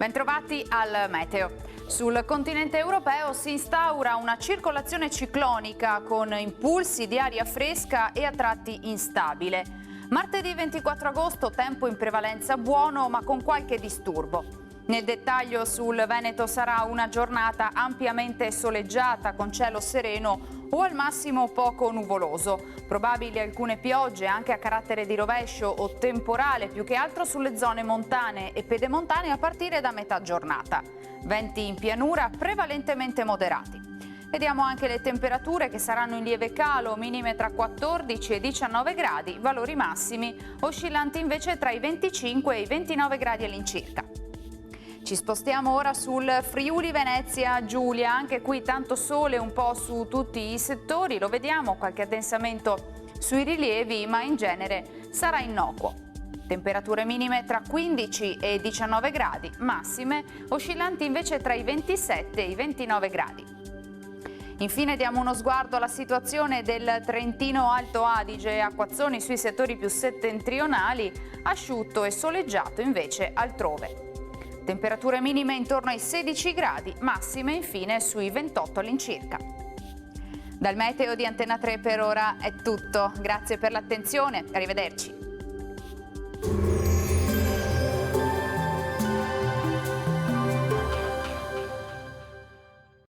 Bentrovati al meteo. Sul continente europeo si instaura una circolazione ciclonica con impulsi di aria fresca e a tratti instabile. Martedì 24 agosto tempo in prevalenza buono ma con qualche disturbo. Nel dettaglio sul Veneto sarà una giornata ampiamente soleggiata con cielo sereno o al massimo poco nuvoloso. Probabili alcune piogge anche a carattere di rovescio o temporale, più che altro sulle zone montane e pedemontane a partire da metà giornata. Venti in pianura prevalentemente moderati. Vediamo anche le temperature che saranno in lieve calo, minime tra 14 e 19 gradi, valori massimi oscillanti invece tra i 25 e i 29 gradi all'incirca. Ci spostiamo ora sul Friuli Venezia Giulia, anche qui tanto sole un po' su tutti i settori, lo vediamo, qualche addensamento sui rilievi, ma in genere sarà innocuo. Temperature minime tra 15 e 19 gradi, massime oscillanti invece tra i 27 e i 29 gradi. Infine diamo uno sguardo alla situazione del Trentino Alto Adige, acquazzoni sui settori più settentrionali, asciutto e soleggiato invece altrove. Temperature minime intorno ai 16 gradi, massime infine sui 28 all'incirca. Dal meteo di Antena 3 per ora è tutto, grazie per l'attenzione, arrivederci.